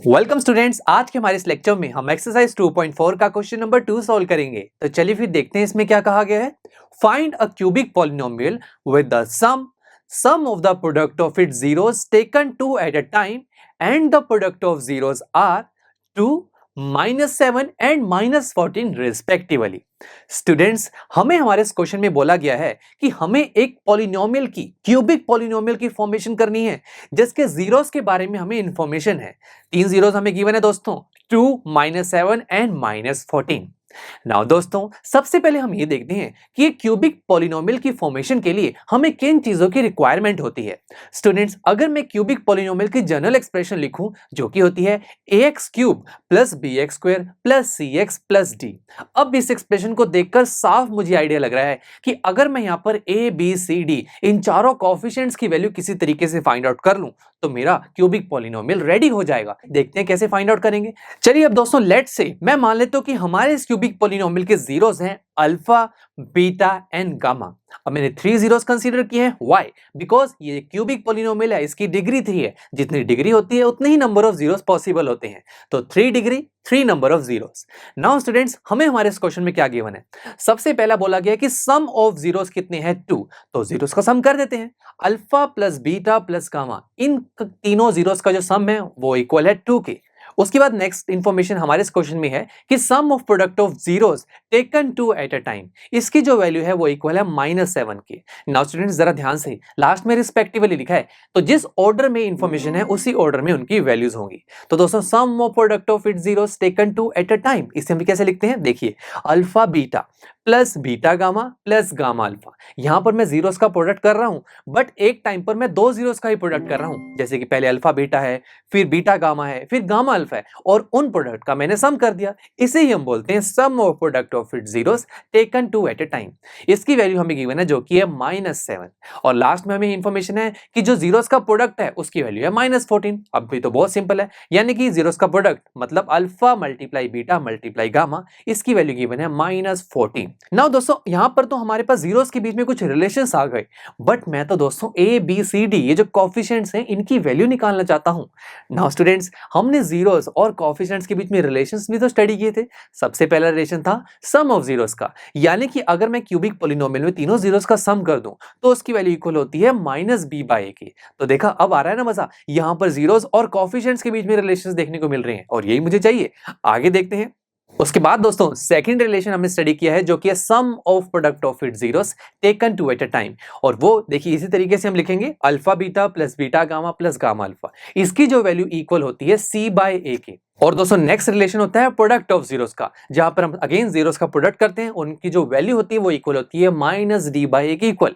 Welcome students, आज के हमारे इस लेक्चर में हम एक्सरसाइज 2.4 का क्वेश्चन नंबर 2 सॉल्व करेंगे। तो चलिए फिर देखते हैं इसमें क्या कहा गया है। Find a cubic polynomial with the sum of the product of its zeros taken two at a time and the product of zeros are 2, -7 and -14 respectively. Students, हमें हमारे इस क्वेश्चन में बोला गया है कि हमें एक पॉलिनोमियल की क्यूबिक पॉलिनोमियल की फॉर्मेशन करनी है जिसके जीरोस के बारे में हमें इंफॉर्मेशन है। 3 जीरोस हमें गिवन है दोस्तों, 2, -7 एंड -14। नाउ दोस्तों, सबसे पहले हम ये देखते हैं कि एक क्यूबिक पॉलिनोमियल की फॉर्मेशन के लिए हमें किन चीजों की रिक्वायरमेंट होती है। स्टूडेंट्स, अगर मैं क्यूबिक पॉलिनोमियल की जनरल एक्सप्रेशन लिखूं जो कि होती है ax cube plus bx square plus cx plus d। अब इस एक्सप्रेशन को देखकर साफ मुझे आइडिया लग रहा है कि अगर मैं यहां पर a b c d इन चारों कोएफिशिएंट्स की वैल्यू किसी तरीके से फाइंड आउट कर लूं तो मेरा क्यूबिक पॉलिनोमियल रेडी हो जाएगा। देखते हैं कैसे फाइंड आउट करेंगे। चलिए अब दोस्तों, लेट्स से मैं मान लेता हूं कि हमारे इस क्यूबिक पॉलिनोमियल के जीरोस हैं अल्फा, बीटा एंड गामा। अब मैंने 3 जीरोस कंसीडर किए हैं। व्हाई? बिकॉज ये क्यूबिक पॉलिनोमियल है, इसकी डिग्री 3 है। जितनी डिग्री होती है उतने ही नंबर ऑफ जीरोस पॉसिबल होते हैं। तो 3 degree 3 number of zeros. Now students, हमें हमारे इस क्वेश्चन में क्या गिवन है। सबसे पहला बोला गया कि सम ऑफ जीरोस कितने हैं 2, तो जीरोस का सम कर देते हैं। Alpha plus beta plus gamma, इन तीनों जीरोस का जो सम है वो इक्वल है 2 के। उसके बाद नेक्स्ट इंफॉर्मेशन हमारे इस क्वेश्चन में है कि sum of product of zeros taken two at a time, इसकी जो वैल्यू है वो इक्वल है -7 के। नाउ स्टूडेंट्स, जरा ध्यान से, लास्ट में रिस्पेक्टिवली लिखा है, तो जिस ऑर्डर में इंफॉर्मेशन है उसी ऑर्डर में उनकी वैल्यूज होंगी। तो दोस्तों, sum of product of it zeros taken two at a time, इसे हम कैसे लिखते हैं, देखिए, alpha beta plus beta gamma plus gamma alpha. यहां पर मैं जीरोस का प्रोडक्ट कर रहा हूं, बट एक टाइम पर मैं 2 जीरोस का ही प्रोडक्ट कर रहा हूं। जैसे कि पहले अल्फा बीटा है, फिर बीटा गामा है, फिर गामा अल्फा है, और उन प्रोडक्ट का मैंने सम कर दिया। इसे ही हम बोलते हैं sum of product of it zeros taken two at a time. इसकी वैल्यू हमें गिवन है जो कि है -7, और लास्ट में हमें इंफॉर्मेशन है कि जो जीरोस का प्रोडक्ट है उसकी वैल्यू है -14। अब भी तो बहुत सिंपल है, यानी कि जीरोस का प्रोडक्ट मतलब alpha multiply beta multiply gamma, इसकी वैल्यू गिवन है -14। नाउ दोस्तों, यहां पर तो हमारे पास जीरोस के बीच में कुछ रिलेशंस आ गए, बट मैं तो दोस्तों ए बी सी डी ये जो कोएफिशिएंट्स हैं इनकी वैल्यू निकालना चाहता हूं। नाउ स्टूडेंट्स, हमने जीरोस और कोएफिशिएंट्स के बीच में रिलेशंस भी तो स्टडी किए थे। सबसे पहला रिलेशन था सम ऑफ जीरोस का, यानी कि अगर मैं क्यूबिक पॉलिनोमियल में तीनों जीरोस का सम कर दूं तो उसकी वैल्यू इक्वल होती है -b/a के। तो देखा, अब आ रहा है ना मजा, यहां पर जीरोस और कोएफिशिएंट्स के बीच में रिलेशंस देखने को मिल रहे हैं, और यही मुझे चाहिए। आगे देखते हैं। उसके बाद दोस्तों, सेकंड रिलेशन हमने स्टडी किया है जो कि है sum of product of it zeros taken two at a time, और वो देखिए इसी तरीके से हम लिखेंगे alpha beta plus beta gamma plus gamma alpha. इसकी जो वैल्यू इक्वल होती है c/a के। और दोस्तों, नेक्स्ट रिलेशन होता है प्रोडक्ट ऑफ जीरोस का, जहां पर हम अगेन जीरोस का प्रोडक्ट करते हैं, उनकी जो वैल्यू होती है वो इक्वल होती है -d/a के इक्वल।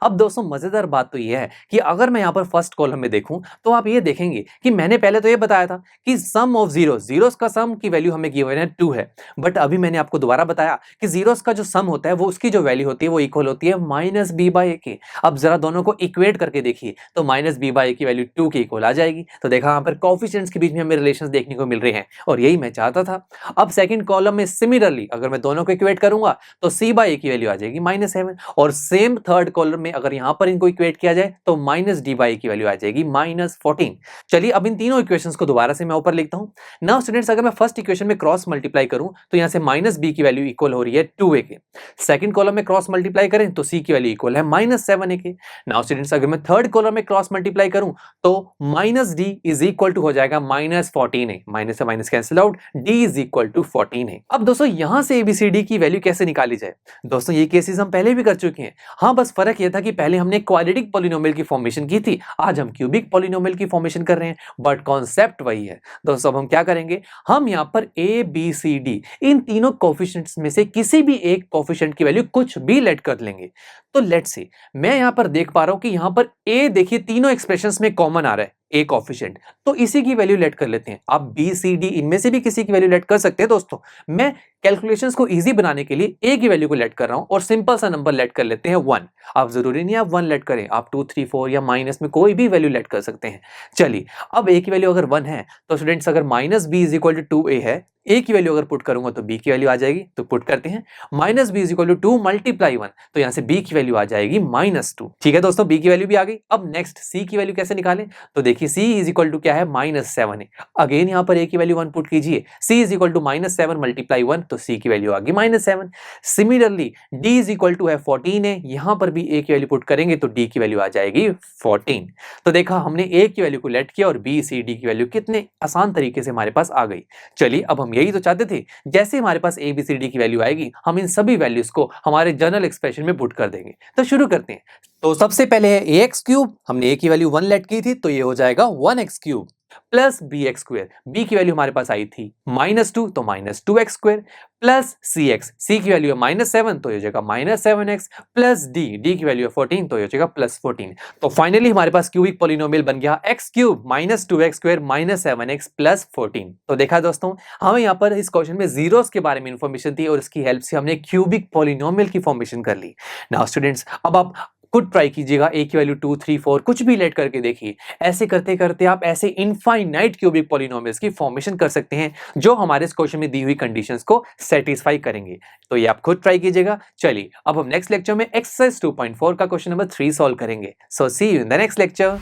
अब दोस्तों, मजेदार बात तो ये है कि अगर मैं यहां पर फर्स्ट कॉलम में देखूं तो आप ये देखेंगे कि मैंने पहले तो ये बताया था कि सम ऑफ जीरोस का सम की वैल्यू हमें गिवन है 2 है, बट अभी मैंने आपको दोबारा बताया कि जीरोस का जो सम होता है वो उसकी जो वैल्यू होती है वो इक्वल होती है -b/a के। अब जरा दोनों को इक्वेट करके देखिए तो -b/a की वैल्यू 2 के इक्वल आ जाएगी। तो देखा, यहां पर कोएफिशिएंट्स के बीच में हमें रिलेशंस देखने को मिल रहे हैं, और यही मैं चाहता था। अब सेकंड कॉलम में सिमिलरली अगर मैं दोनों को इक्वेट करूंगा तो c/a की वैल्यू आ जाएगी -7, और सेम थर्ड कॉलम में अगर यहां पर इनको इक्वेट किया जाए तो -d/a की वैल्यू आ जाएगी -14। चलिए अब इन तीनों इक्वेशंस को दोबारा से मैं ऊपर लिखता हूं। नाउ स्टूडेंट्स, अगर मैं फर्स्ट इक्वेशन में क्रॉस मल्टीप्लाई करूं तो यहां से -b की वैल्यू इक्वल हो रही है 2a के। सेकंड कॉलम में क्रॉस मल्टीप्लाई करें तो c की वैल्यू इक्वल है -7a के। नाउ स्टूडेंट्स, अगर मैं थर्ड कॉलम में क्रॉस मल्टीप्लाई करूं तो -d इज इक्वल टू हो जाएगा -14a, माइनस से minus cancel out, d is equal to 14 है। अब दोस्तों, यहां से ABCD की वैल्यू कैसे निकाली जाए। दोस्तों, ये केसेस हम पहले भी कर चुके हैं। हाँ, बस फर्क यह था कि पहले हमने क्वाड्रेटिक पॉलिनोमियल की फॉर्मेशन की थी, आज हम क्यूबिक पॉलिनोमियल की फॉर्मेशन कर रहे हैं, बट कॉन्सेप्ट वही है। दोस्तों, अब हम क्या करेंगे, हम यहाँ पर A B C D इन तीनों कोएफिशिएंट्स में से किसी भी एक कोएफिशिएंट की वैल्यू कुछ भी लेट कर लेंगे। तो लेट्स सी, मैं यहाँ पर देख पा रहा हूं कि यहाँ पर A देखिए तीनों एक्सप्रेशंस में कॉमन आ रहा है, A कोएफिशिएंट, तो इसी की वैल्यू लेट कर लेते हैं। आप B C D इनमें से भी किसी की वैल्यू लेट कर सकते हैं। दोस्तों, मैं कैलकुलेशंस को इजी बनाने के लिए ए की वैल्यू को लेट कर रहा हूं और सिंपल सा नंबर लेट कर लेते हैं 1। आप जरूरी नहीं आप 1 लेट करें, आप 2 3 4 या माइनस में कोई भी वैल्यू लेट कर सकते हैं। चलिए, अब ए की वैल्यू अगर 1 है तो स्टूडेंट्स अगर minus B is equal to 2a है, ए की वैल्यू अगर पुट करूंगा तो बी की वैल्यू आ जाएगी, तो पुट करते हैं minus B is equal to 2 multiply 1, तो यहां से बी की वैल्यू आ जाएगी -2। ठीक है दोस्तों, बी की वैल्यू भी आ गई। अब नेक्स्ट सी की वैल्यू कैसे निकालें, तो देखिए सी इज इक्वल टू क्या है -7 है। अगेन यहां पर ए की वैल्यू 1 पुट कीजिए, C is equal to -7 multiply 1, तो सी की वैल्यू आ गई -7। Similarly D is equal to है 14 है, यहां पर भी ए की वैल्यू पुट करेंगे तो डी की वैल्यू आ जाएगी 14। तो देखा हमने ए की वैल्यू को लेट किया और बी सी डी की वैल्यू कितने आसान तरीके से हमारे पास आ गई। चलिए, अब हम यही तो चाहते थे, जैसे हमारे पास ए बी सी डी की वैल्यू आएगी हम इन सभी वैल्यूज को हमारे जनरल एक्सप्रेशन में पुट कर देंगे। तो शुरू करते हैं। तो सबसे पहले है ए एक्स क्यूब, हमने ए की वैल्यू 1 लेट की थी तो ये हो जाएगा 1x cube plus B X square, B की वैल्यू हमारे पास आई थी -2 तो -2x square plus C X, C की वैल्यू है -7 तो ये हो जाएगा -7x प्लस डी की वैल्यू है 14 तो ये हो जाएगा +14। तो फाइनली हमारे पास क्यूबिक पॉलिनोमियल बन गया x cube -2x square -7x plus 14। तो देखा दोस्तों, हमें यहाँ पर इस क्वेश्चन में जीरोस के बारे में इंफॉर्मेशन थी और इसकी हेल्प से हमने क्यूबिक पॉलिनोमियल की फॉर्मेशन कर ली। नाउ स्टूडेंट्स, अब आप खुद ट्राई कीजिएगा, ए की वैल्यू 2 3 4 कुछ भी लेट करके देखिए। ऐसे करते करते आप ऐसे इनफाइनाइट क्यूबिक पॉलिनोमियल्स की फॉर्मेशन कर सकते हैं जो हमारे इस क्वेश्चन में दी हुई कंडीशंस को सेटिस्फाई करेंगे। तो ये आप खुद ट्राई कीजिएगा। चलिए, अब हम नेक्स्ट लेक्चर में एक्सरसाइज 2.4 का क्वेश्चन नंबर 3 सॉल्व करेंगे। So see you in the next lecture.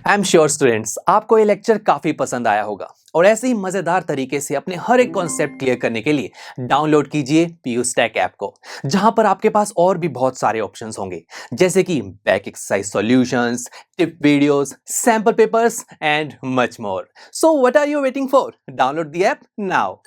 I am sure students, आपको ये लेक्चर काफी पसंद आया होगा और ऐसे ही मजेदार तरीके से अपने हर एक कॉन्सेप्ट क्लियर करने के लिए डाउनलोड कीजिए पीयू स्टैक ऐप को, जहां पर आपके पास और भी बहुत सारे ऑप्शंस होंगे, जैसे कि back exercise solutions, tip videos, sample papers and much more. So what are you waiting for? Download the app now.